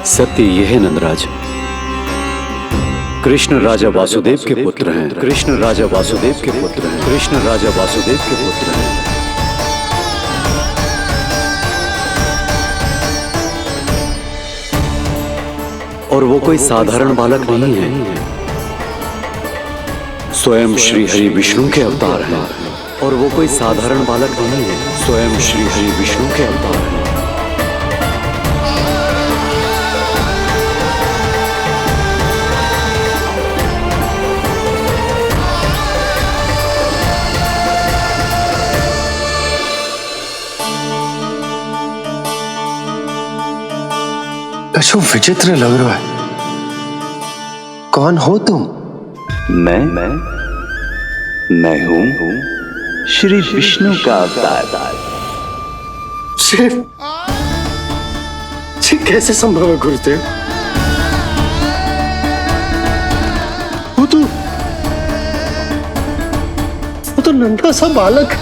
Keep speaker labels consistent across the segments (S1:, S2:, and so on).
S1: सत्य ये है नंदराज, कृष्ण राजा वासुदेव के पुत्र हैं। कृष्ण राजा वासुदेव के पुत्र हैं। कृष्ण राजा वासुदेव के पुत्र हैं। और वो कोई साधारण बालक नहीं है, स्वयं श्री हरि विष्णु के अवतार हैं। और वो कोई साधारण बालक नहीं है, स्वयं श्री हरि विष्णु के अवतार हैं।
S2: कशु विचित्र लग रहा है। कौन हो तुम?
S3: मैं हूं श्री विष्णु का अवतार।
S2: शिव, ये कैसे संभव है गुरुदेव? वो तो नन्हा सा बालक है।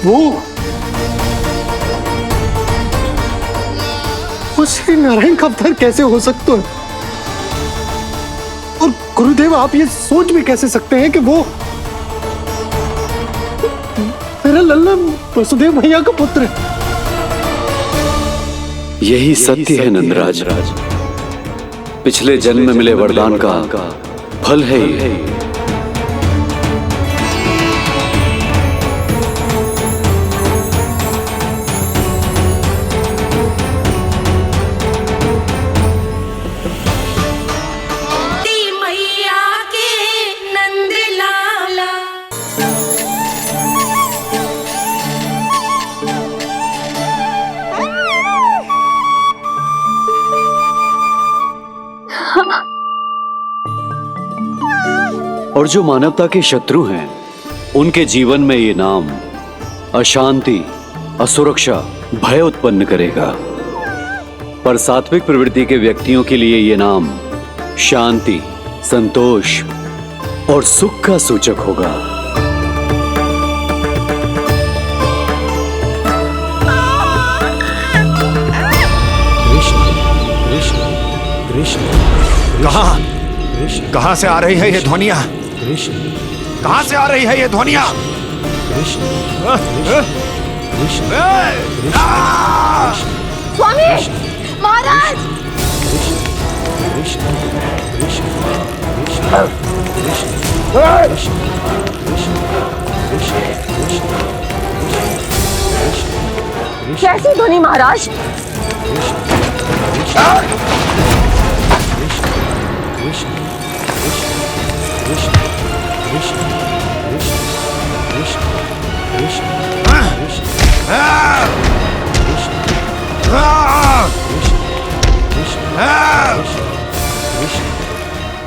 S2: वो श्री नारायण का अवतार कैसे हो सकता है? और गुरुदेव, आप ये सोच भी कैसे सकते हैं कि वो मेरा लल्ला वसुदेव भैया का पुत्र है?
S1: यही सत्य है नंदराज, पिछले जन्म में मिले वरदान का फल है ये। और जो मानवता के शत्रु हैं, उनके जीवन में ये नाम अशांति, असुरक्षा, भय उत्पन्न करेगा। पर सात्विक प्रवृत्ति के व्यक्तियों के लिए ये नाम शांति, संतोष और सुख का सूचक होगा।
S4: कहां से आ रही है ये ध्वनियां? कहां से आ रही है ये ध्वनियां?
S5: स्वामी महाराज, कैसी ध्वनि महाराज?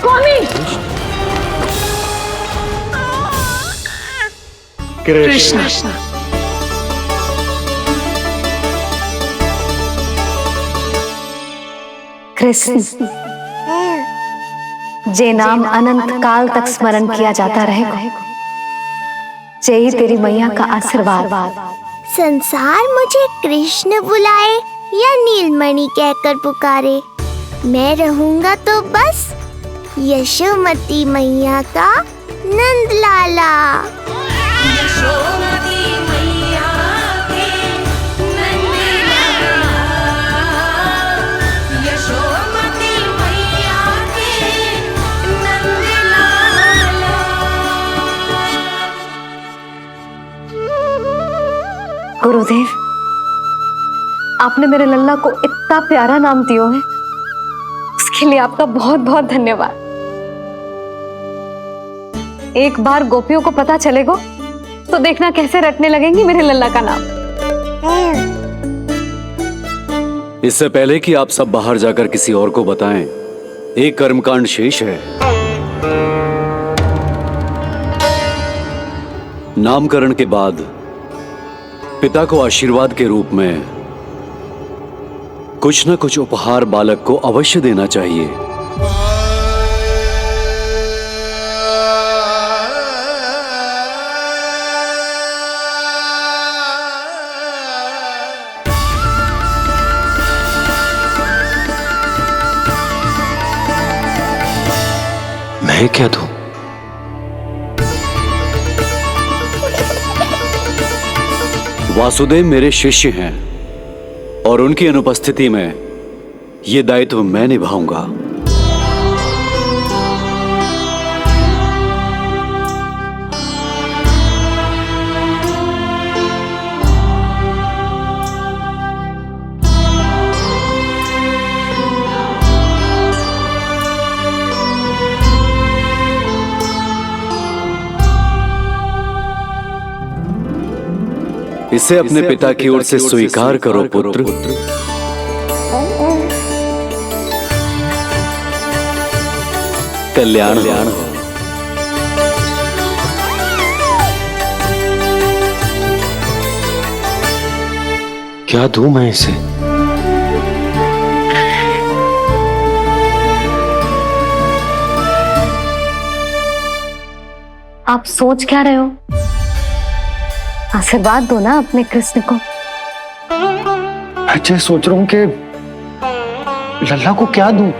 S5: स्वामी,
S2: कृष्ण।
S6: कृष्ण, जे नाम अनंत काल तक स्मरण किया जाता रहेगा, जय तेरी मैया का आशीर्वाद।
S7: संसार मुझे कृष्ण बुलाए या नीलमणि कहकर पुकारे, मैं रहूंगा तो बस यशोमती मैया का नंद लाला।
S5: यशोमती मैया के नंद लाला, यशोमती मैया के नंद लाला।
S6: गुरुदेव, आपने मेरे लल्ला को इतना प्यारा नाम दियो है, उसके लिए आपका बहुत बहुत धन्यवाद। एक बार गोपियों को पता चलेगा तो देखना कैसे रटने लगेंगी मेरे लल्ला का नाम।
S1: इससे पहले कि आप सब बाहर जाकर किसी और को बताएं, एक कर्मकांड शेष है। नामकरण के बाद पिता को आशीर्वाद के रूप में कुछ न कुछ उपहार बालक को अवश्य देना चाहिए। है क्या तू? वासुदेव मेरे शिष्य हैं और उनकी अनुपस्थिति में यह दायित्व मैं निभाऊंगा। इसे अपने पिता की ओर से स्वीकार करो पुत्र। कल्याण हो। क्या दूं मैं इसे?
S6: आप सोच क्या रहे हो? आशीर्वाद दो ना अपने कृष्ण को।
S2: अच्छा, सोच रहा हूं कि लल्ला को क्या दूं।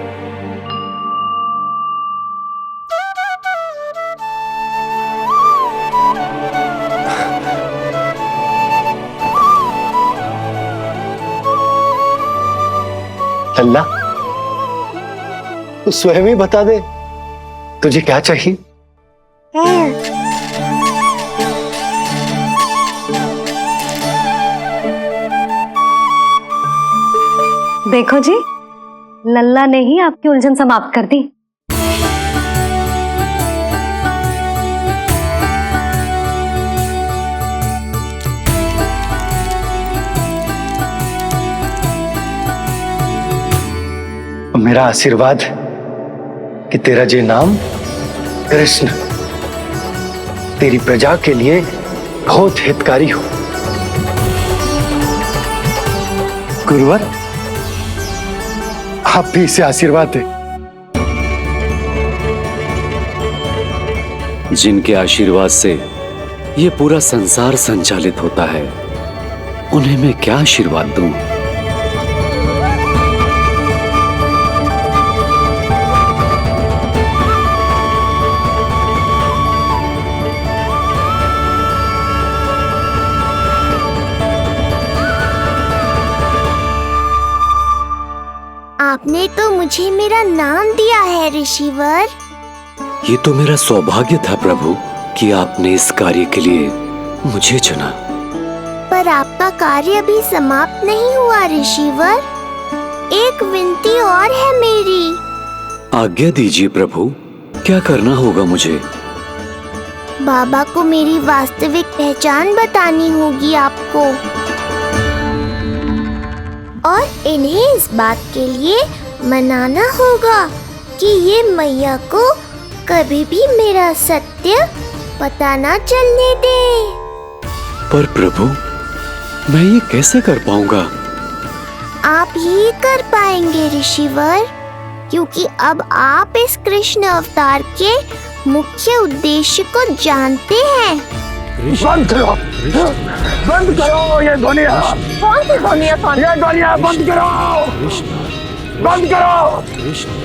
S2: लल्ला, तू स्वयं ही बता दे तुझे क्या चाहिए।
S6: देखो जी, लल्ला ने ही आपकी उलझन समाप्त कर दी।
S2: मेरा आशीर्वाद कि तेरा ये नाम कृष्ण तेरी प्रजा के लिए बहुत हितकारी हो। गुरुवर, आप भी इसे आशीर्वाद दें।
S1: जिनके आशीर्वाद से ये पूरा संसार संचालित होता है, उन्हें मैं क्या आशीर्वाद दूं?
S7: आपने तो मुझे मेरा नाम दिया है ऋषिवर।
S1: ये तो मेरा सौभाग्य था प्रभु कि आपने इस कार्य के लिए मुझे चुना।
S7: पर आपका कार्य अभी समाप्त नहीं हुआ ऋषिवर। एक विनती और है मेरी।
S1: आज्ञा दीजिए प्रभु, क्या करना होगा मुझे?
S7: बाबा को मेरी वास्तविक पहचान बतानी होगी आपको, और इन्हें इस बात के लिए मनाना होगा कि ये मैया को कभी भी मेरा सत्य पता ना चलने दे।
S1: पर प्रभु, मैं ये कैसे कर पाऊंगा?
S7: आप ही कर पाएंगे ऋषिवर, क्योंकि अब आप इस कृष्ण अवतार के मुख्य उद्देश्य को जानते हैं।
S4: बंद करो, बंद करो ये ध्वनिया।
S5: कौन सी ध्वनिया?
S4: ये ध्वनिया बंद करो, बंद करो।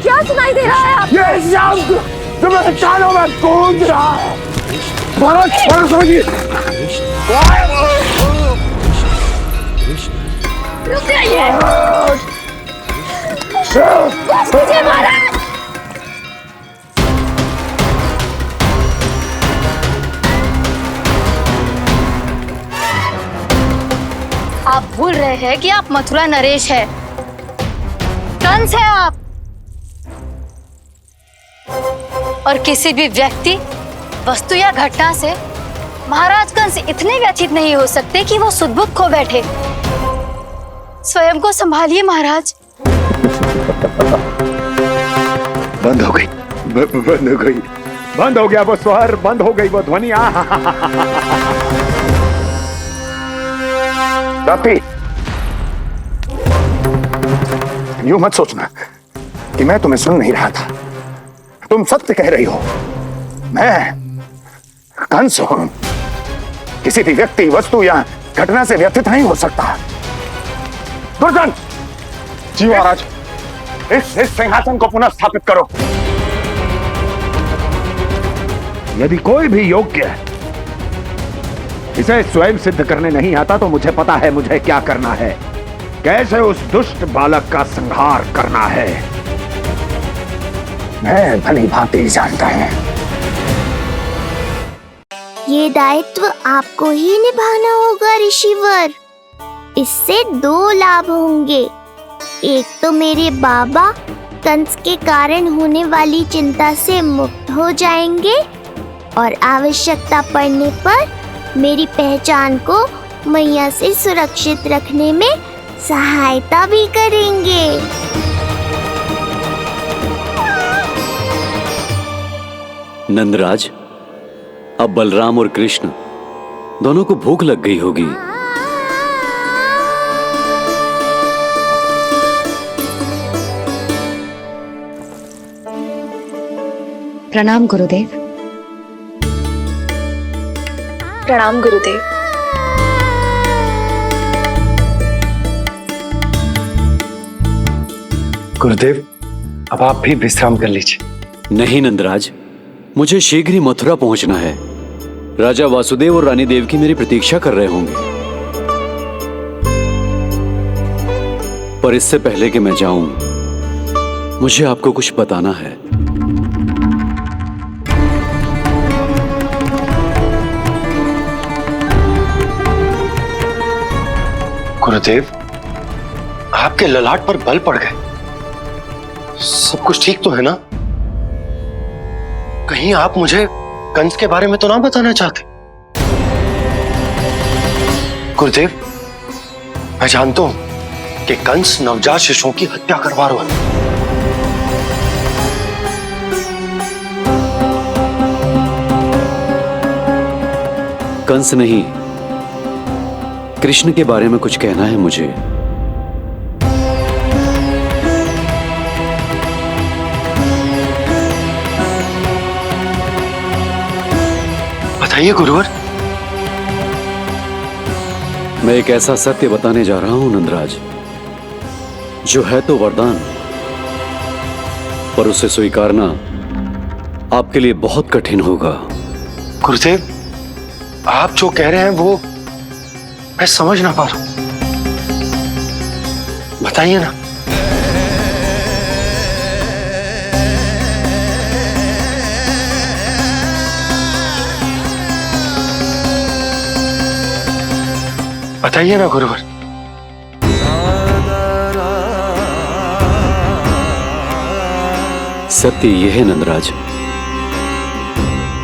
S5: क्या सुनाई दे रहा है आप?
S4: ये शब्द तुम्हारे कानों में गूंज रहा है। भरत समझिए।
S5: रुक जाइए। बस कीजिए महाराज।
S6: आप भूल रहे हैं कि आप मथुरा नरेश है, कंस है आप। और किसी भी व्यक्ति, वस्तु या घटना से महाराज कंस इतने व्यथित नहीं हो सकते कि वो सुदबुद्ध खो बैठे। स्वयं को संभालिए महाराज।
S4: बंद हो गई, बंद हो गई, बंद हो गया वो स्वर, बंद हो गई वो ध्वनिया। रापी, यूं मत सोचना कि मैं तुम्हें सुन नहीं रहा था। तुम सत्य कह रही हो। मैं कंस हूं। किसी भी व्यक्ति, वस्तु या घटना से व्यथित नहीं हो सकता। दुर्जन, जी महाराज, इस सिंहासन को पुनः स्थापित करो। यदि कोई भी योग्य इसे स्वयं सिद्ध करने नहीं आता तो मुझे पता है मुझे क्या करना है, कैसे उस दुष्ट बालक का संहार करना है। मैं भली भांति जानता हूं।
S7: ये दायित्व आपको ही निभाना होगा ऋषिवर। इससे 2 लाभ होंगे। एक तो मेरे बाबा कंस के कारण होने वाली चिंता से मुक्त हो जाएंगे और आवश्यकता पड़ने पर मेरी पहचान को मैया से सुरक्षित रखने में सहायता भी करेंगे।
S1: नंदराज, अब बलराम और कृष्ण दोनों को भूख लग गई होगी।
S6: प्रणाम गुरुदेव।
S5: प्रणाम गुरुदेव।
S2: गुरुदेव, अब आप भी विश्राम कर लीजिए।
S1: नहीं नंदराज, मुझे शीघ्र ही मथुरा पहुंचना है। राजा वासुदेव और रानी देवकी मेरी प्रतीक्षा कर रहे होंगे। पर इससे पहले कि मैं जाऊं, मुझे आपको कुछ बताना है।
S2: गुरुदेव, आपके ललाट पर बल पड़ गए। सब कुछ ठीक तो है ना? कहीं आप मुझे कंस के बारे में तो ना बताना चाहते? गुरुदेव, मैं जानता हूं कि कंस नवजात शिशुओं की हत्या करवा रहा है।
S1: कंस नहीं, कृष्ण के बारे में कुछ कहना है मुझे।
S2: बताइए गुरुवर।
S1: मैं एक ऐसा सत्य बताने जा रहा हूं नंदराज, जो है तो वरदान, पर उसे स्वीकारना आपके लिए बहुत कठिन होगा।
S2: गुरुदेव, आप जो कह रहे हैं वो मैं समझ ना पा रहा हूं। बताइए ना। बताइए ना गुरुवर।
S1: सत्य यह है नंदराज,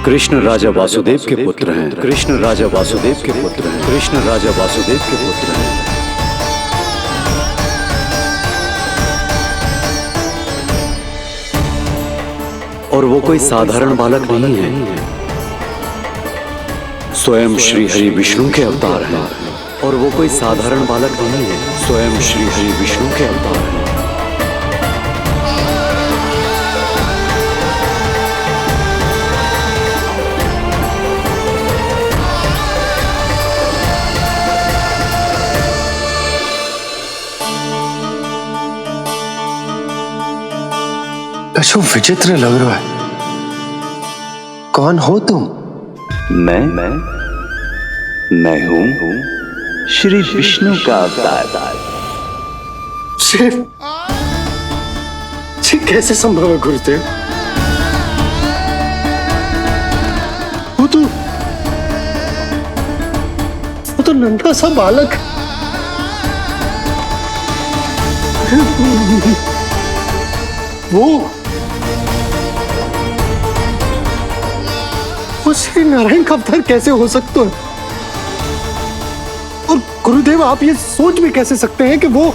S1: कृष्ण राजा वासुदेव के पुत्र हैं। कृष्ण राजा वासुदेव के पुत्र हैं। कृष्ण राजा वासुदेव के पुत्र हैं। और वो कोई साधारण बालक नहीं है, स्वयं श्री हरि विष्णु के अवतार हैं। और वो कोई साधारण बालक नहीं है, स्वयं श्री हरि विष्णु के अवतार हैं।
S2: कछु विचित्र लग रहा है। कौन हो तुम?
S3: मैं हूं श्री विष्णु का अवतार।
S2: ये कैसे संभव है गुरुदेव? वो तो नन्हा सा बालक। वो श्री नारायण का अवतार कैसे हो सकता है? और गुरुदेव, आप ये सोच भी कैसे सकते हैं कि वो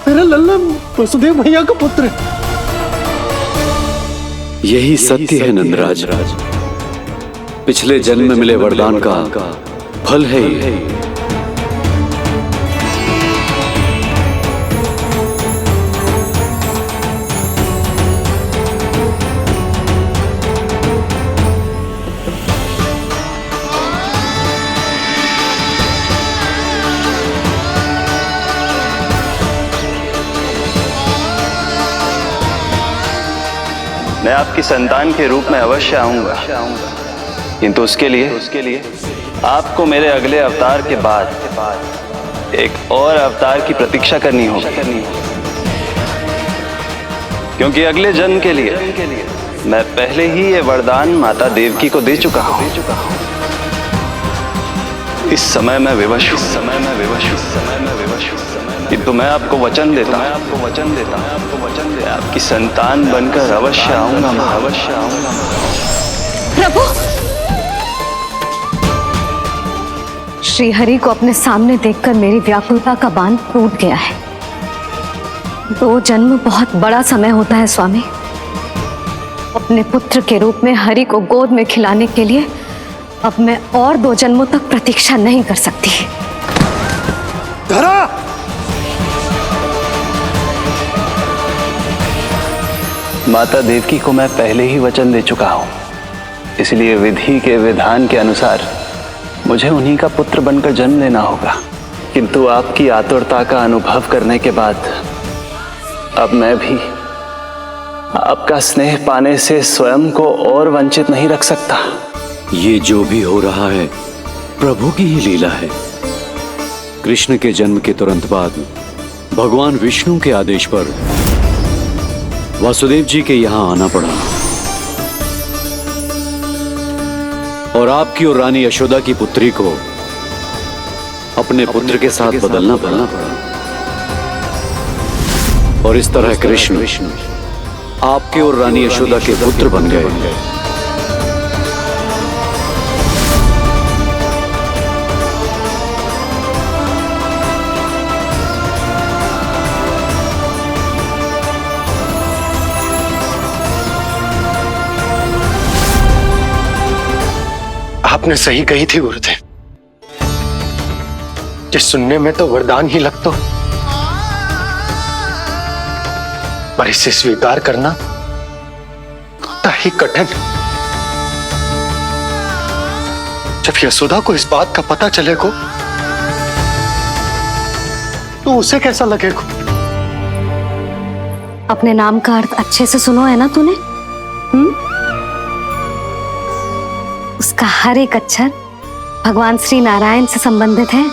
S2: मेरा लल्ला वसुदेव भैया का पुत्र है?
S1: यही सत्य है नंदराज, पिछले जन्म में मिले वरदान का फल है ये।
S3: मैं आपकी संतान के रूप में अवश्य आऊंगा, किंतु उसके लिए आपको मेरे अगले अवतार के बाद एक और अवतार की प्रतीक्षा करनी होगी, क्योंकि अगले जन्म के लिए मैं पहले ही ये वरदान माता देवकी को दे चुका हूं। इस समय मैं विवश हूं, किंतु मैं आपको वचन देता हूं, आपकी संतान बनकर अवश्य आऊंगा।
S6: प्रभु, श्री हरि को अपने सामने देखकर मेरी व्याकुलता का बांध टूट गया है। 2 जन्म बहुत बड़ा समय होता है स्वामी। अपने पुत्र के रूप में हरि को गोद में खिलाने के लिए अब मैं और 2 जन्मों तक प्रतीक्षा नहीं कर सकती।
S2: धरा!
S3: माता देवकी को मैं पहले ही वचन दे चुका हूं, इसलिए विधि के विधान के अनुसार मुझे उन्हीं का पुत्र बनकर जन्म लेना होगा। किंतु आपकी आतुरता का अनुभव करने के बाद अब मैं भी आपका स्नेह पाने से स्वयं को और वंचित नहीं रख सकता।
S1: ये जो भी हो रहा है प्रभु की ही लीला है। कृष्ण के जन्म के तुरंत बाद भगवान विष्णु के आदेश पर वासुदेव जी के यहां आना पड़ा और आपकी और रानी यशोदा की पुत्री को अपने पुत्र के साथ बदलना पड़ा और इस तरह कृष्ण आपके और रानी यशोदा के पुत्र बन गए।
S2: आपने सही कही थी गुरुदेव, जिस सुनने में तो वरदान ही लगता, पर इसे स्वीकार करना होता ही कठिन। जब यशोदा को इस बात का पता चलेगा तो उसे कैसा लगेगा?
S6: अपने नाम का अर्थ अच्छे से सुनो है ना तूने? उसका हर एक अक्षर भगवान श्री नारायण से संबंधित है,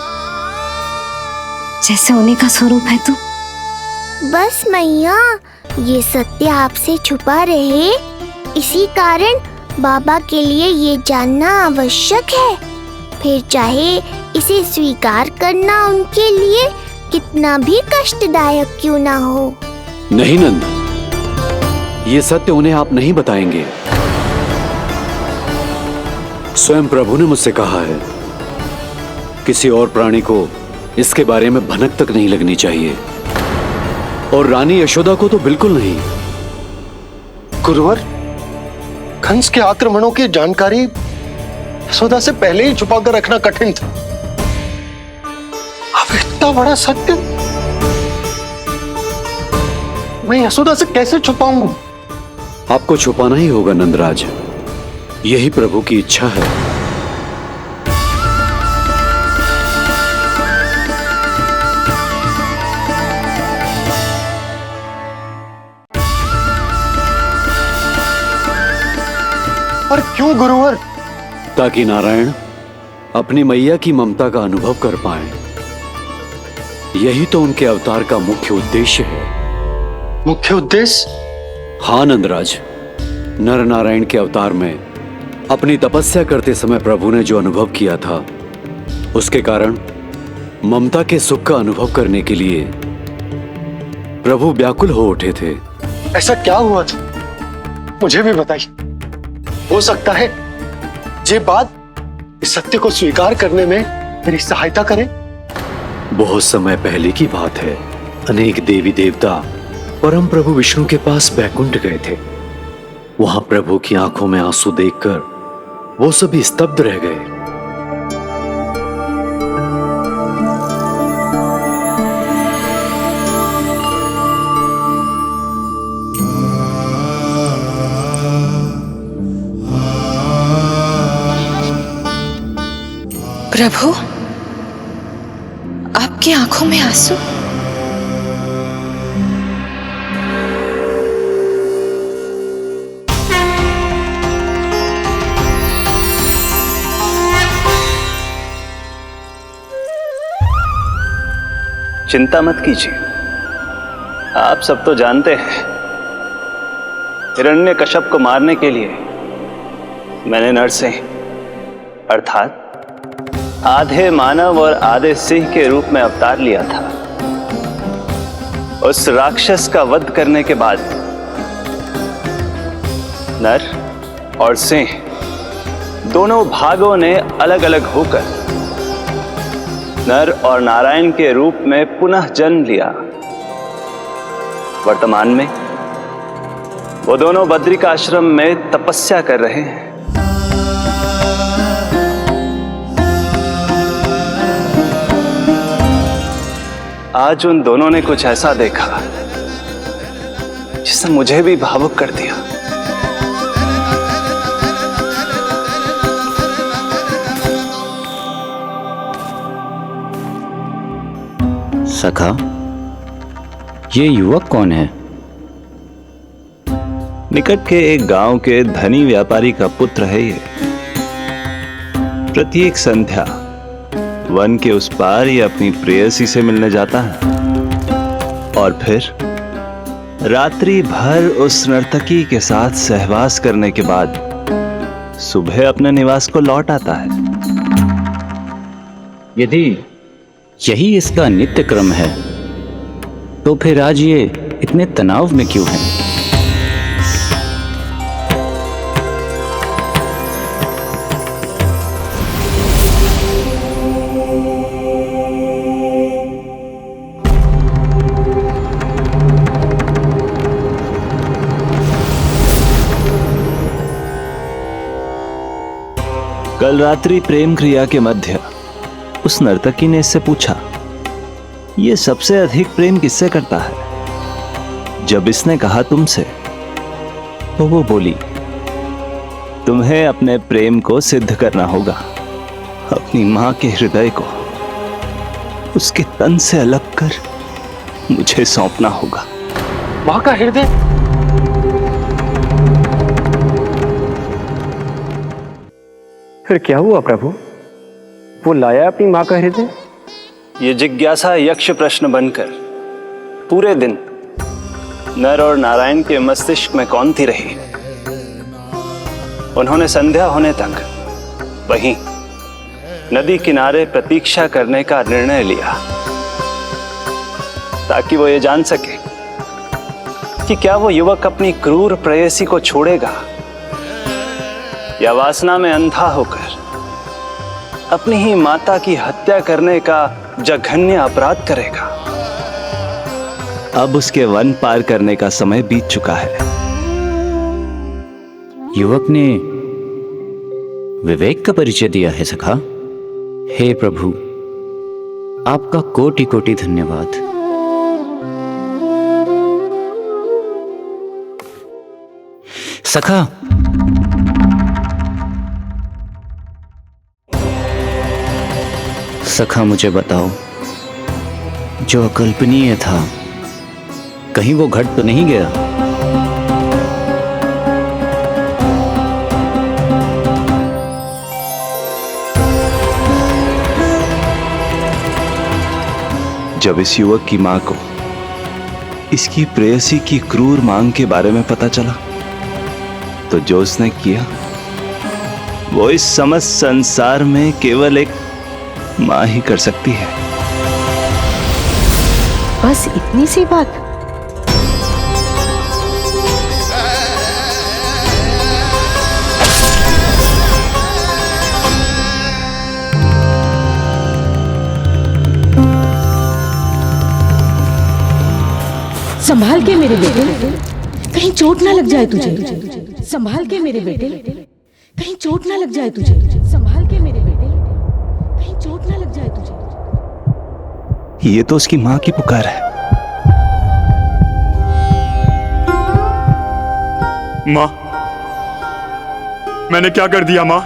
S6: जैसे उन्हीं का स्वरूप है तू।
S7: बस मैया, ये सत्य आपसे छुपा रहे, इसी कारण बाबा के लिए ये जानना आवश्यक है। फिर चाहे इसे स्वीकार करना उनके लिए कितना भी कष्टदायक क्यों ना हो।
S1: नहीं नंद, ये सत्य उन्हें आप नहीं बताएंगे। स्वयं प्रभु ने मुझसे कहा है किसी और प्राणी को इसके बारे में भनक तक नहीं लगनी चाहिए, और रानी यशोदा को तो बिल्कुल नहीं।
S2: गुरुवर, कंस के आक्रमणों की जानकारी यशोदा से पहले ही छुपा कर रखना कठिन था। अब इतना बड़ा सत्य मैं यशोदा से कैसे छुपाऊंगा?
S1: आपको छुपाना ही होगा नंदराज, यही प्रभु की इच्छा है।
S2: और क्यों गुरुवर?
S1: ताकि नारायण अपनी मैया की ममता का अनुभव कर पाए। यही तो उनके अवतार का मुख्य उद्देश्य है।
S2: मुख्य उद्देश्य?
S1: हाँ नंदराज, नर नारायण के अवतार में अपनी तपस्या करते समय प्रभु ने जो अनुभव किया था, उसके कारण ममता के सुख का अनुभव करने के लिए प्रभु व्याकुल हो उठे थे।
S2: ऐसा क्या हुआ था, मुझे भी बताइए। हो सकता है ये बात इस सत्य को स्वीकार करने में मेरी सहायता करे।
S1: बहुत समय पहले की बात है। अनेक देवी देवता परम प्रभु विष्णु के पास बैकुंठ गए थे। वहां प्रभु की आंखों में आंसू देखकर वो सभी स्तब्ध रह गए।
S5: प्रभु, आपकी आंखों में आंसू?
S3: चिंता मत कीजिए। आप सब तो जानते हैं, हिरण्यकश्यप को मारने के लिए मैंने नरसिंह अर्थात आधे मानव और आधे सिंह के रूप में अवतार लिया था। उस राक्षस का वध करने के बाद नर और सिंह दोनों भागों ने अलग अलग होकर नर और नारायण के रूप में पुनः जन्म लिया। वर्तमान में वो दोनों बद्रिकाश्रम में तपस्या कर रहे हैं। आज उन दोनों ने कुछ ऐसा देखा जिसने मुझे भी भावुक कर दिया।
S8: सखा, ये युवक कौन है?
S3: निकट के एक गांव के धनी व्यापारी का पुत्र है ये। प्रत्येक संध्या वन के उस पार ये अपनी प्रेयसी से मिलने जाता है और फिर रात्रि भर उस नर्तकी के साथ सहवास करने के बाद सुबह अपने निवास को लौट आता है।
S8: यदि यही इसका नित्य क्रम है तो फिर आज ये इतने तनाव में क्यों है?
S3: कल रात्रि प्रेम क्रिया के मध्य उस नर्तकी ने इससे पूछा, ये सबसे अधिक प्रेम किससे करता है? जब इसने कहा तुमसे, तो वो बोली, तुम्हें अपने प्रेम को सिद्ध करना होगा। अपनी मां के हृदय को उसके तन से अलग कर मुझे सौंपना होगा।
S2: मां का हृदय?
S9: फिर क्या हुआ प्रभु? वो लाया अपनी मां का हृदय?
S3: ये जिज्ञासा यक्ष प्रश्न बनकर पूरे दिन नर और नारायण के मस्तिष्क में कौंधती रही। उन्होंने संध्या होने तक वहीं नदी किनारे प्रतीक्षा करने का निर्णय लिया ताकि वो ये जान सके कि क्या वो युवक अपनी क्रूर प्रेयसी को छोड़ेगा या वासना में अंधा होकर अपनी ही माता की हत्या करने का जघन्य अपराध करेगा। अब उसके वन पार करने का समय बीत चुका है।
S8: युवक ने विवेक का परिचय दिया है सखा। हे प्रभु, आपका कोटि कोटि धन्यवाद। सखा, सखा मुझे बताओ, जो अकल्पनीय था कहीं वो घट तो नहीं गया?
S3: जब इस युवक की मां को इसकी प्रेयसी की क्रूर मांग के बारे में पता चला तो जो उसने किया वो इस समस्त संसार में केवल एक मां ही कर सकती है।
S10: बस इतनी सी बात? संभाल के मेरे बेटे, कहीं चोट ना लग जाए तुझे। संभाल के मेरे बेटे, कहीं चोट ना लग जाए तुझे। संभाल के मेरे बेटे, कहीं चोट ना लग जाए तुझे।
S3: ये तो उसकी मां की पुकार है।
S11: मां, मैंने क्या कर दिया मां?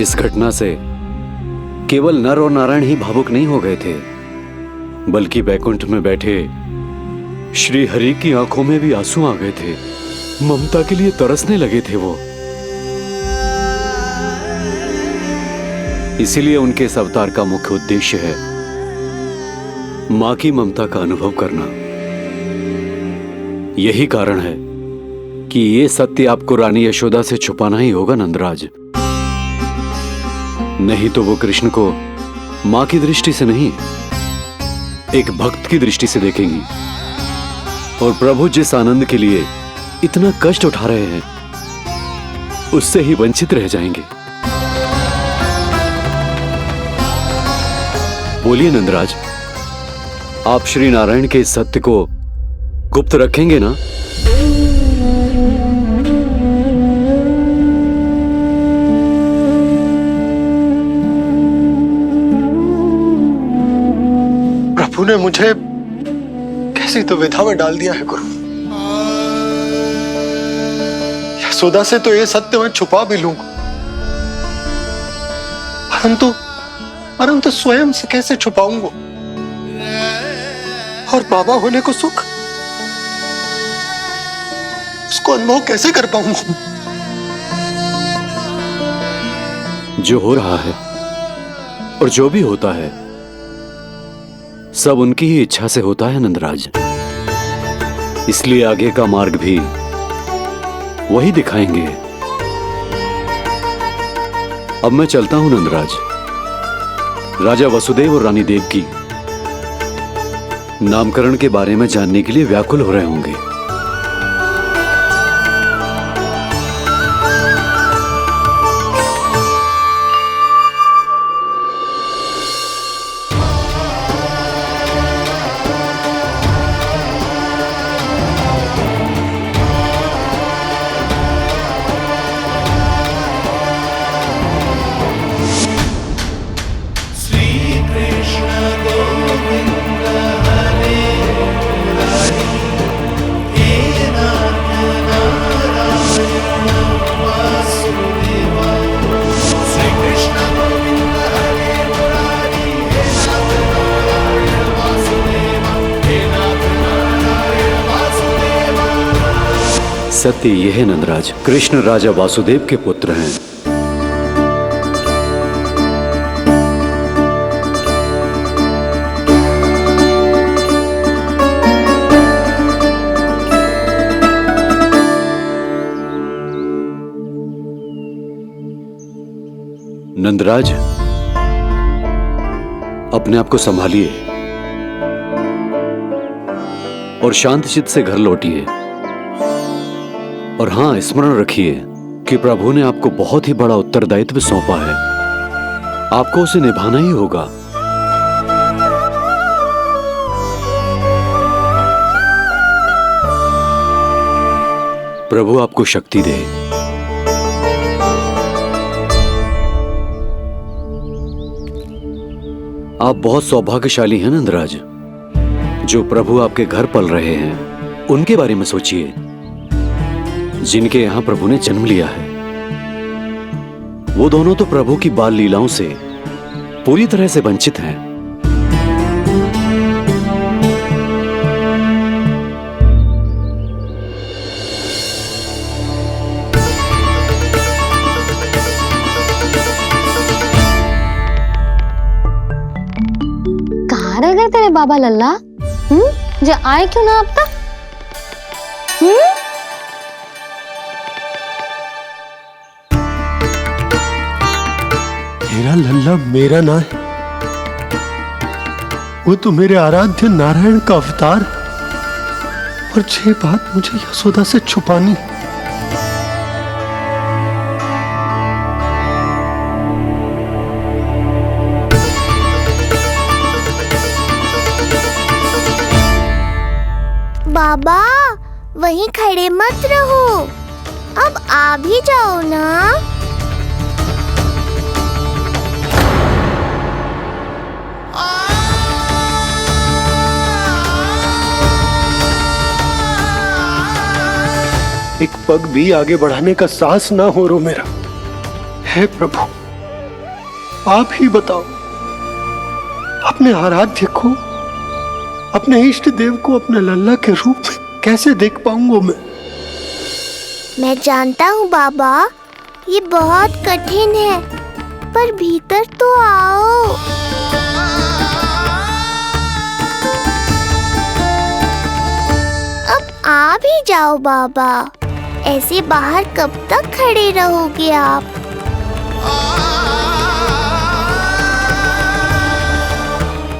S1: इस घटना से केवल नर और नारायण ही भावुक नहीं हो गए थे, बल्कि बैकुंठ में बैठे श्री हरि की आंखों में भी आंसू आ गए थे। ममता के लिए तरसने लगे थे वो। इसीलिए उनके इस अवतार का मुख्य उद्देश्य है मां की ममता का अनुभव करना। यही कारण है कि ये सत्य आपको रानी यशोदा से छुपाना ही होगा नंदराज। नहीं तो वो कृष्ण को मां की दृष्टि से नहीं, एक भक्त की दृष्टि से देखेंगी और प्रभु जिस आनंद के लिए इतना कष्ट उठा रहे हैं उससे ही वंचित रह जाएंगे। बोलिए नंदराज, आप श्री नारायण के इस सत्य को गुप्त रखेंगे ना?
S2: प्रभु ने मुझे कैसी दुविधा में डाल दिया है गुरु। यशोदा से तो ये सत्य मैं छुपा भी लूंगा, परंतु स्वयं से कैसे छुपाऊंगा? और बाबा होने को सुख, उसको अनुभव कैसे कर पाऊंगा?
S1: जो हो रहा है और जो भी होता है सब उनकी ही इच्छा से होता है नंदराज। इसलिए आगे का मार्ग भी वही दिखाएंगे। अब मैं चलता हूं नंदराज। राजा वसुदेव और रानी देवकी नामकरण के बारे में जानने के लिए व्याकुल हो रहे होंगे। सत्य यह है नंदराज, कृष्ण राजा वासुदेव के पुत्र हैं। नंदराज, अपने आप को संभालिए और शांत चित्त से घर लौटिए। और हां, स्मरण रखिए कि प्रभु ने आपको बहुत ही बड़ा उत्तरदायित्व सौंपा है, आपको उसे निभाना ही होगा। प्रभु आपको शक्ति दे। आप बहुत सौभाग्यशाली हैं नंदराज। जो प्रभु आपके घर पल रहे हैं उनके बारे में सोचिए, जिनके यहां प्रभु ने जन्म लिया है। वो दोनों तो प्रभु की बाल लीलाओं से पूरी तरह से वंचित हैं।
S6: कहाँ रह गए तेरे बाबा लल्ला? जो आए क्यों ना अब तक?
S2: तेरा लल्ला मेरा ना है, वो तो मेरे आराध्य नारायण का अवतार। और ये बात मुझे यशोदा से छुपानी।
S7: बाबा, वहीं खड़े मत रहो, अब आ भी जाओ ना।
S2: एक पग भी आगे बढ़ाने का साहस ना हो रो मेरा। हे प्रभु, आप ही बताओ, अपने आराध्य को अपने इष्ट देव को अपने लल्ला के रूप में कैसे देख पाऊंगा
S7: मैं जानता हूँ बाबा, ये बहुत कठिन है, पर भीतर तो आओ। अब आ भी जाओ बाबा, ऐसे बाहर कब तक खड़े रहोगे आप?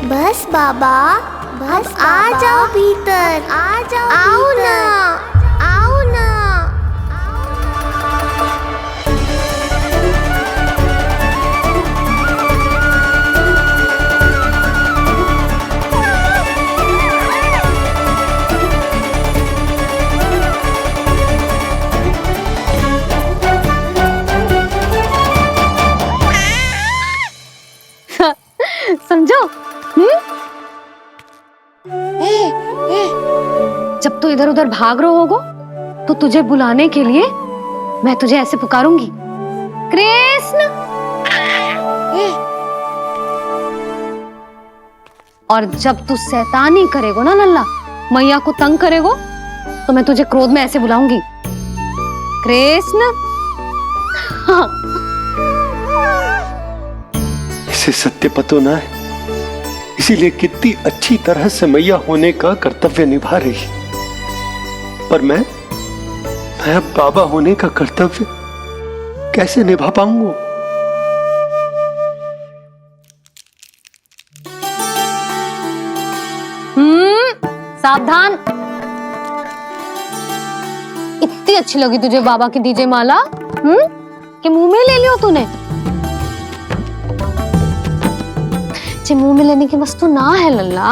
S7: बस बाबा, बस आ जाओ भीतर, आ जाओ, आओ ना, आओ ना।
S6: समझो? जब तू इधर उधर भाग रहा होगा तो तुझे बुलाने के लिए मैं तुझे ऐसे पुकारूंगी, कृष्ण। और जब तू शैतानी करेगो ना लल्ला, मैया को तंग करेगो, तो मैं तुझे क्रोध में ऐसे बुलाऊंगी, कृष्ण। हाँ।
S2: इसे सत्य पतो ना है, इसीलिए कितनी अच्छी तरह से मैया होने का कर्तव्य निभा रही, पर मैं अब बाबा होने का कर्तव्य कैसे निभा पाऊंगा?
S6: सावधान। इतनी अच्छी लगी तुझे बाबा की दीजे माला, कि मुंह में ले लियो तूने? मुंह में लेने की वस्तु ना है लल्ला।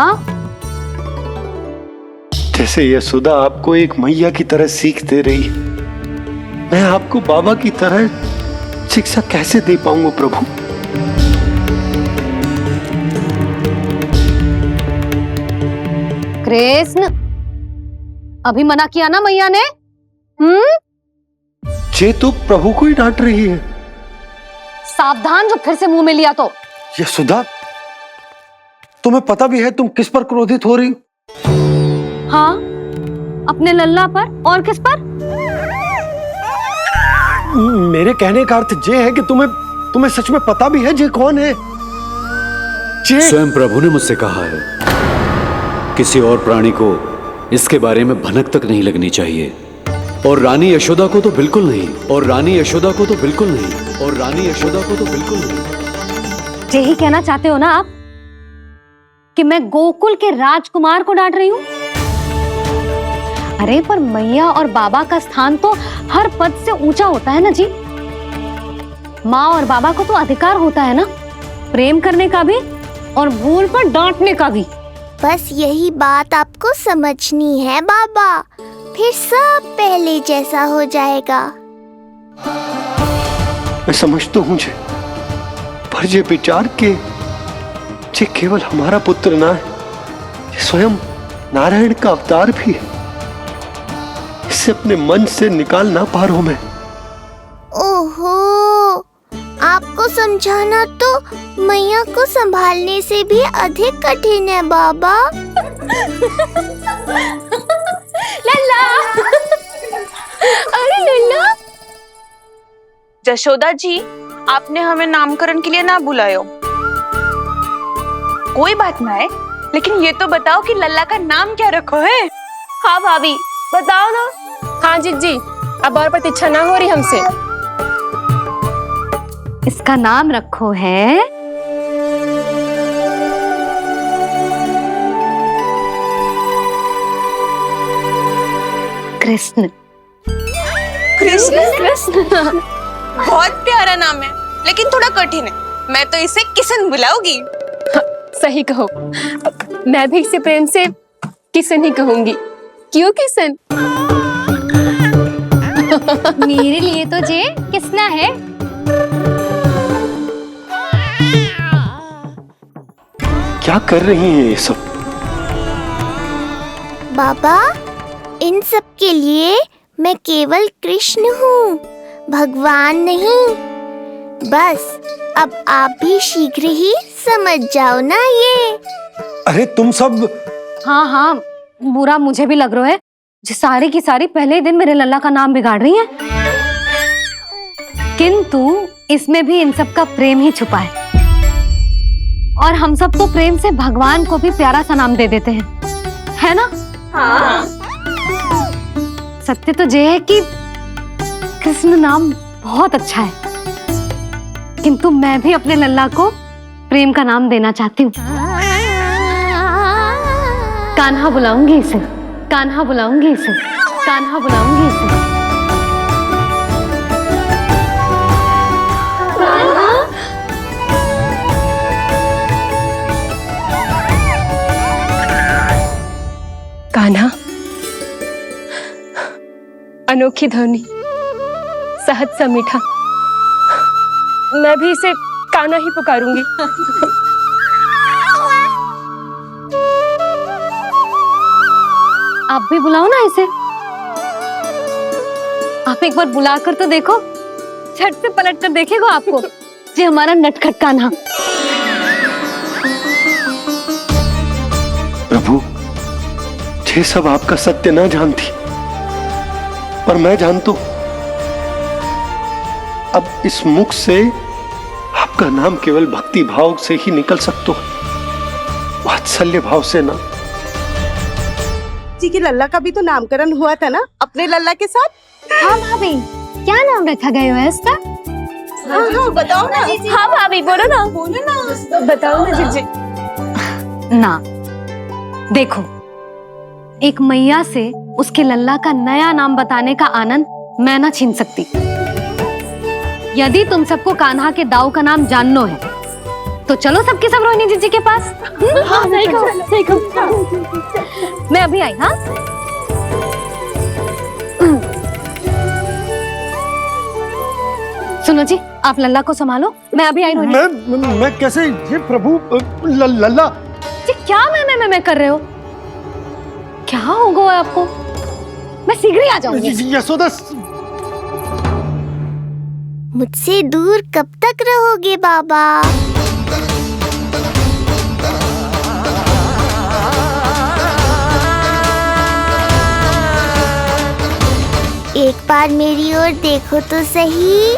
S2: जैसे यशोदा आपको एक मैया की तरह सीख दे रही है, मैं आपको बाबा की तरह शिक्षा कैसे दे पाऊंगा प्रभु?
S6: कृष्ण, अभी मना किया ना मैया ने?
S2: ये तो प्रभु को ही डांट रही है।
S6: सावधान, जो फिर से मुंह में लिया तो।
S2: यशोदा, तुम्हें पता भी है तुम किस पर क्रोधित हो रही?
S6: हाँ, अपने लल्ला पर। और किस पर?
S2: मेरे कहने का अर्थ ये है कि तुम्हें सच में पता भी है जे कौन है?
S1: स्वयं प्रभु ने मुझसे कहा है, किसी और प्राणी को इसके बारे में भनक तक नहीं लगनी चाहिए, और रानी यशोदा को तो बिल्कुल नहीं, और रानी यशोदा को तो बिल्कुल नहीं, और रानी यशोदा को तो बिल्कुल नहीं।
S6: यही कहना चाहते हो ना आप कि मैं गोकुल के राजकुमार को डांट रही हूँ? अरे पर मैया और बाबा का स्थान तो हर पद से ऊंचा होता है ना जी। माँ और बाबा को तो अधिकार होता है ना, प्रेम करने का भी और भूल पर डांटने का भी।
S7: बस यही बात आपको समझनी है बाबा, फिर सब पहले जैसा हो जाएगा।
S2: मैं समझता हूँ जे, पर ये विचार के ये केवल हमारा पुत्र ना है, ये स्वयं नारायण का अवतार भी है। इसे अपने मन से निकाल ना पा रहा हूं मैं।
S7: ओहो, आपको समझाना तो मैया को संभालने से भी अधिक कठिन है बाबा।
S5: लल्ला, अरे लल्ला।
S12: जशोदा जी, आपने हमें नामकरण के लिए ना बुलायो। कोई बात ना है, लेकिन ये तो बताओ कि लल्ला का नाम क्या रखो है?
S5: हाँ भाभी, बताओ ना।
S13: हाँ जी, अब और प्रतीक्षा ना हो रही हमसे।
S6: इसका नाम रखो है कृष्ण।
S12: कृष्ण? कृष्ण बहुत प्यारा नाम है, लेकिन थोड़ा कठिन है। मैं तो इसे किशन बुलाऊंगी।
S13: सही कहो, मैं भी इसे प्रेम से किशन ही कहूंगी। क्यों किशन?
S6: मेरे लिए तो जे किसना है।
S2: क्या कर रही हैं ये सब?
S7: बाबा, इन सब के लिए मैं केवल कृष्ण हूँ, भगवान नहीं। बस अब आप भी शीघ्र ही समझ जाओ ना ये।
S2: अरे तुम सब
S6: हाँ हाँ, बुरा मुझे भी लग रहा है, जो सारी की सारी पहले ही दिन मेरे लल्ला का नाम बिगाड़ रही है। किंतु इसमें भी इन सब का प्रेम ही छुपा है, और हम सब तो प्रेम से भगवान को भी प्यारा सा नाम दे देते हैं, है ना? हाँ। सत्य तो ये है कि कृष्ण नाम बहुत अच्छा है, किंतु मैं भी अपने लल्ला को प्रेम का नाम देना चाहती हूँ। कान्हा बुलाऊंगी इसे, कान्हा बुलाऊंगी इसे, कान्हा बुलाऊंगी इसे।
S13: कान्हा, अनोखी ध्वनि, सहज सा मीठा, मैं भी इसे कान्हा ही पुकारूंगी।
S6: आप भी बुलाओ ना इसे। आप एक बार बुलाकर तो देखो, झट से पलट कर देखेगा आपको ये हमारा नटखट कान्हा।
S2: प्रभु, ये सब आपका सत्य ना जानती, पर मैं जानता हूं। अब इस मुख से आपका नाम केवल भक्ति भाव से ही निकल सकता है, वात्सल्य भाव से ना।
S14: जी के लल्ला का भी तो नामकरण हुआ था ना अपने लल्ला के साथ।
S6: हाँ भाभी, क्या नाम रखा गया है इसका?
S14: हाँ, बताओ ना।
S5: हाँ भाभी, बोलो ना।
S13: बताओ ना जीजी।
S6: ना, देखो, एक मैया से उसके लल्ला का नया नाम बताने का आनंद मैं ना छीन सकती। यदि तुम सबको कान्हा के दाऊ का नाम जानना है तो चलो सबके सब रोहिणी जीजी के पास।
S5: हाँ, सही कहो।
S6: मैं अभी आई। हाँ, सुनो जी, आप लल्ला को संभालो, मैं अभी आई। रोहिणी,
S2: मैं कैसे? ये प्रभु लल्ला
S6: जी क्या मैं कर रहे हो? क्या हो गया आपको? मैं शीघ्र ही आ जाऊंगी।
S2: यशोदा,
S7: मुझसे दूर कब तक रहोगे बाबा? एक बार मेरी ओर देखो तो सही।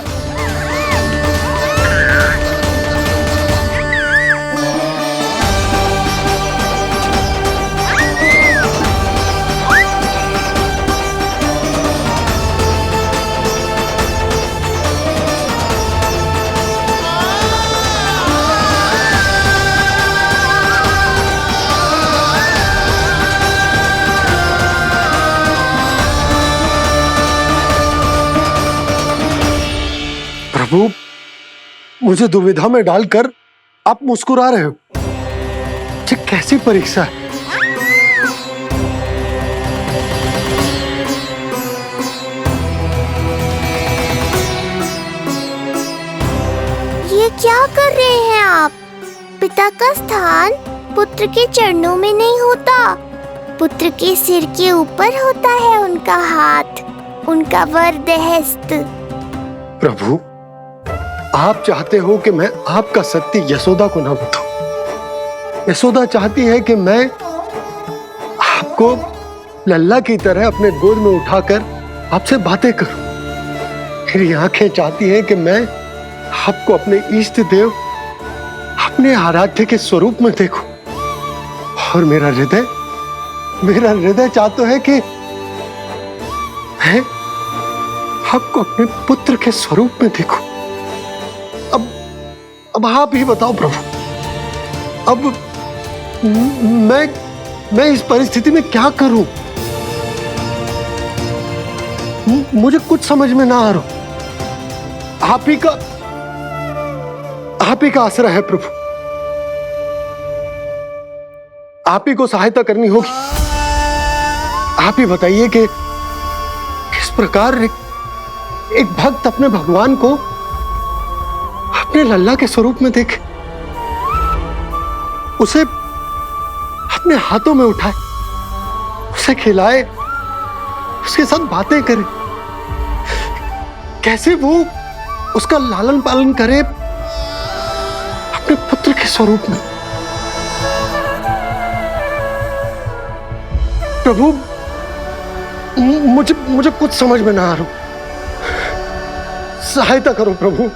S2: प्रभु, मुझे दुविधा में डालकर आप मुस्कुरा रहे हो। ये कैसी परीक्षा है?
S7: ये क्या कर रहे हैं आप? पिता का स्थान पुत्र के चरणों में नहीं होता, पुत्र के सिर के ऊपर होता है उनका हाथ, उनका वरदहस्त।
S2: प्रभु, आप चाहते हो कि मैं आपका सत्य यशोदा को ना बताऊं। यशोदा चाहती है कि मैं आपको लल्ला की तरह अपने गोद में उठाकर आपसे बातें करूं। मेरी आंखें चाहती हैं कि मैं आपको अपने इष्ट देव, अपने आराध्य के स्वरूप में देखूं। और मेरा हृदय चाहता है कि मैं आपको अपने पुत्र के स्वरूप में देखूं। अब आप ही बताओ प्रभु, अब मैं इस परिस्थिति में क्या करूं? मुझे कुछ समझ में ना आ रहा। आप ही का आसरा है प्रभु, आप ही को सहायता करनी होगी। आप ही बताइए कि किस प्रकार एक भक्त अपने भगवान को अपने लल्ला के स्वरूप में देखे, उसे अपने हाथों में उठाए, उसे खिलाए, उसके साथ बातें करे, कैसे वो उसका लालन पालन करे अपने पुत्र के स्वरूप में। प्रभु, मुझे मुझे कुछ समझ में ना आ रहा। सहायता करो प्रभु।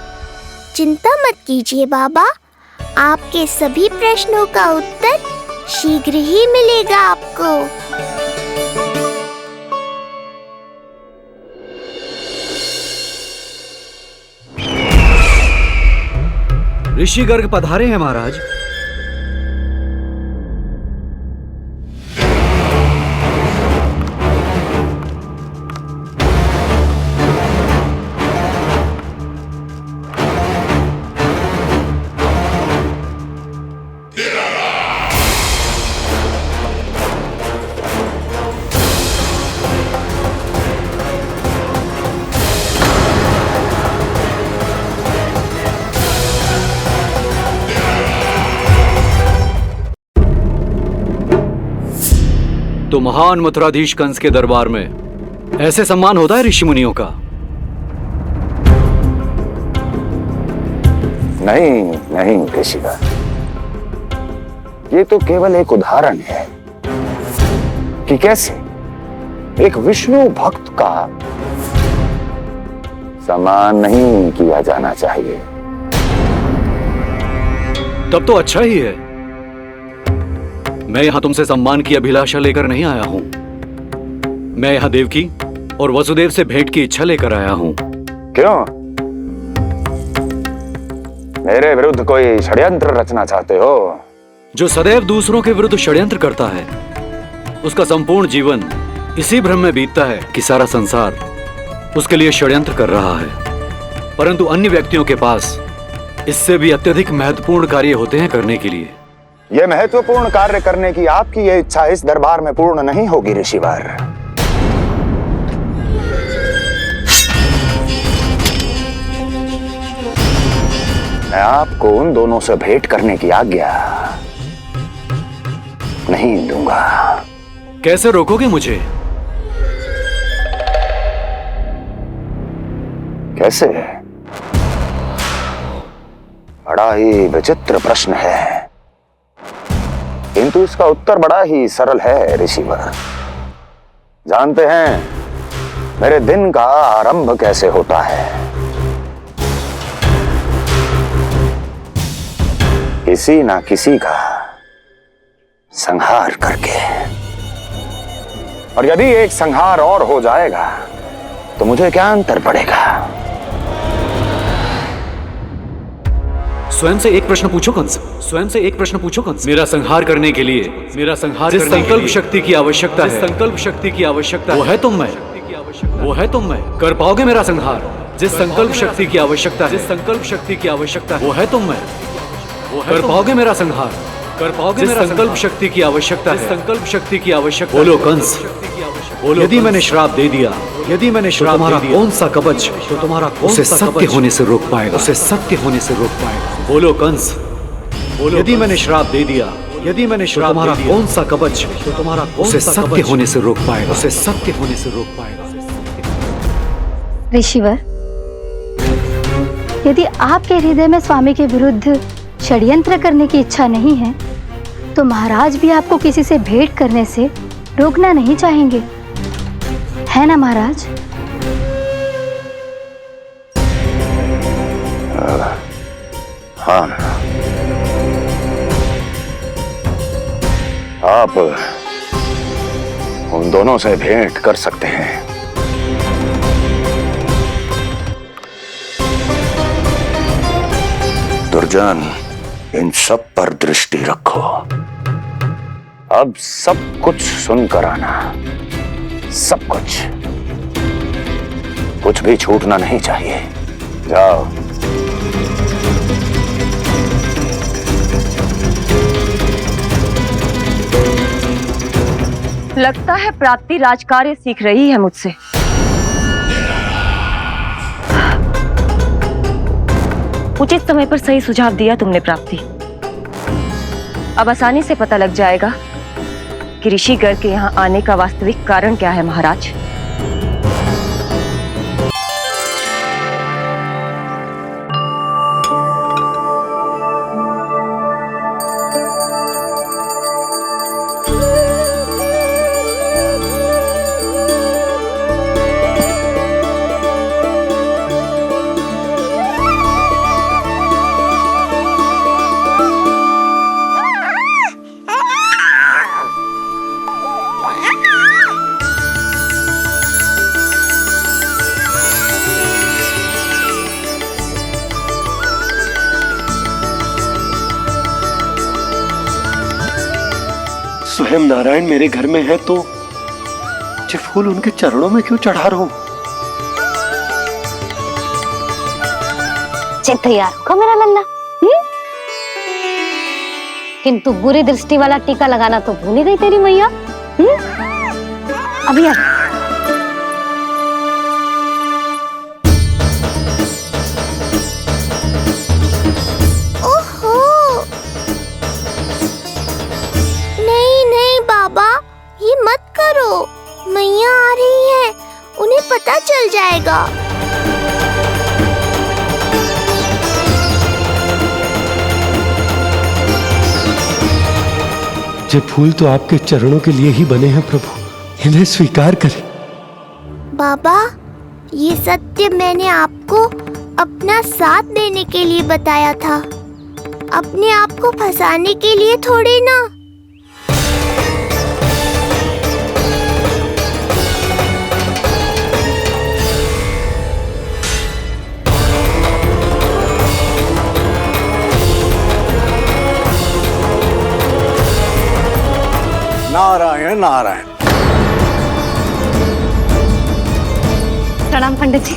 S7: चिंता मत कीजिए बाबा, आपके सभी प्रश्नों का उत्तर शीघ्र ही मिलेगा आपको।
S1: ऋषि गर्ग पधारे हैं महाराज। तो महान मथुराधीश कंस के दरबार में ऐसे सम्मान होता है ऋषि मुनियों का?
S4: नहीं नहीं ऋषिवर, ये तो केवल एक उदाहरण है कि कैसे एक विष्णु भक्त का सम्मान नहीं किया जाना चाहिए।
S1: तब तो अच्छा ही है। मैं यहां तुमसे सम्मान की अभिलाषा लेकर नहीं आया हूं। मैं यहां देवकी और वसुदेव से भेंट की इच्छा लेकर आया हूं।
S4: क्यों? मेरे विरुद्ध कोई षड्यंत्र रचना चाहते हो?
S1: जो सदैव दूसरों के विरुद्ध षड्यंत्र करता है, उसका संपूर्ण जीवन इसी भ्रम में बीतता है कि सारा संसार उसके लिए षड्यंत्र कर रहा है। परंतु अन्य व्यक्तियों के पास इससे भी अत्यधिक महत्वपूर्ण कार्य होते हैं करने के लिए।
S4: यह महत्वपूर्ण कार्य करने की आपकी यह इच्छा इस दरबार में पूर्ण नहीं होगी ऋषिवर। मैं आपको उन दोनों से भेंट करने की आज्ञा नहीं दूंगा।
S1: कैसे रोकोगे मुझे?
S4: कैसे? बड़ा ही विचित्र प्रश्न है, किंतु इसका उत्तर बड़ा ही सरल है ऋषिवर। जानते हैं मेरे दिन का आरंभ कैसे होता है? किसी ना किसी का संहार करके। और यदि एक संहार और हो जाएगा तो मुझे क्या अंतर पड़ेगा?
S1: स्वयं से एक प्रश्न पूछो कंस। स्वयं से एक प्रश्न पूछो कंस। मेरा संहार करने के लिए, मेरा संहार जिस संकल्प शक्ति की आवश्यकता है, संकल्प शक्ति की आवश्यकता वो है तुम में, वो है तुम में। कर पाओगे मेरा संहार? जिस संकल्प शक्ति की आवश्यकता है, जिस संकल्प शक्ति की आवश्यकता है वो है तुम में, वो है। कर पाओगे मेरा संहार? कर पाओगे मेरा संकल्प शक्ति की आवश्यकता है, संकल्प शक्ति की आवश्यकता। बोलो कंस, बोलो। यदि मैंने श्राप दे दिया, यदि मैंने श्राप दे दिया, कौन सा कवच तो तुम्हारा उसे सत्य होने से रोक पाएगा? उसे सत्य होने से रोक पाएगा? बोलो कंस, बोलो। यदि मैंने श्राप दे दिया, यदि मैंने श्राप तुम्हारा कौन सा कवच तो तुम्हारा उसे सत्य होने से रोक पाएगा? उसे सत्य होने से रोक पाएगा?
S6: ऋषिवर, यदि आपके हृदय में स्वामी के विरुद्ध षड्यंत्र करने की इच्छा नहीं है, तो महाराज भी आपको किसी से भेंट करने से रोकना नहीं चाहेंगे, है ना महाराज?
S4: हाँ, आप उन दोनों से भेंट कर सकते हैं। दुर्जन, इन सब पर दृष्टि रखो। अब सब कुछ सुनकर आना, सब कुछ भी छूटना नहीं चाहिए। जाओ।
S13: लगता है प्राप्ति राजकार्य सीख रही है मुझसे। उचित समय पर सही सुझाव दिया तुमने प्राप्ति। अब आसानी से पता लग जाएगा कि ऋषि गर्ग के यहाँ आने का वास्तविक कारण क्या है महाराज।
S2: स्वयं नारायण मेरे घर में है तो ये फूल उनके चरणों में क्यों चढ़ा रहा हूं?
S6: तैयार होगा मेरा लल्ला। किंतु बुरी दृष्टि वाला टीका लगाना तो भूल ही गई तेरी मैया। अभी आ।
S7: ओहो, नहीं नहीं बाबा, ये मत करो। मैया आ रही है, उन्हें पता चल जाएगा।
S2: ये फूल तो आपके चरणों के लिए ही बने हैं प्रभु, इन्हें स्वीकार करें।
S7: बाबा, ये सत्य मैंने आपको अपना साथ देने के लिए बताया था, अपने आप को फंसाने के लिए थोड़ी ना।
S15: नारायण नारायण।
S6: प्रणाम पंडित जी।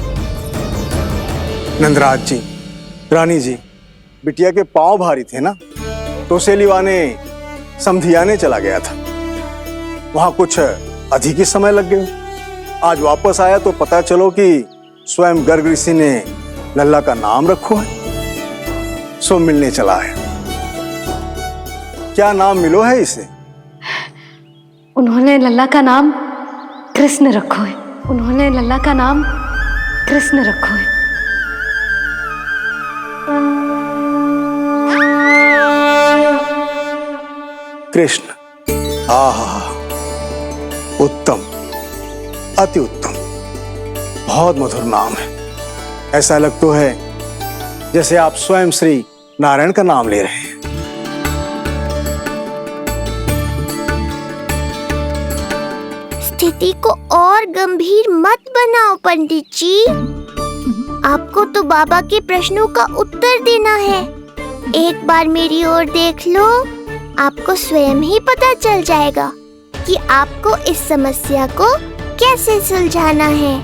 S15: नंदराज जी, रानी जी, बिटिया के पांव भारी थे ना, तो सेलिवाने समधियाने चला गया था, वहां कुछ अधिक ही समय लग गया। आज वापस आया तो पता चलो कि स्वयं गर्ग ऋषि ने लल्ला का नाम रखो है, सो मिलने चला है। क्या नाम मिलो है इसे?
S6: उन्होंने लल्ला का नाम कृष्ण रखो है। उन्होंने लल्ला का नाम कृष्ण रखो है।
S15: कृष्ण। आहा, उत्तम, अति उत्तम, बहुत मधुर नाम है। ऐसा लग तो है जैसे आप स्वयं श्री नारायण का नाम ले रहे हैं।
S7: स्थिति को और गंभीर मत बनाओ पंडित जी। आपको तो बाबा के प्रश्नों का उत्तर देना है। एक बार मेरी ओर देख लो, आपको स्वयं ही पता चल जाएगा कि आपको इस समस्या को कैसे सुलझाना है।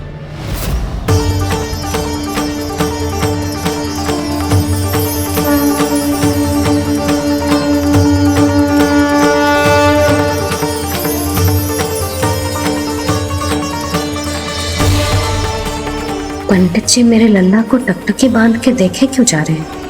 S10: पंडित जी मेरे लल्ला को टकटकी बांध के देखे क्यों जा रहे हैं?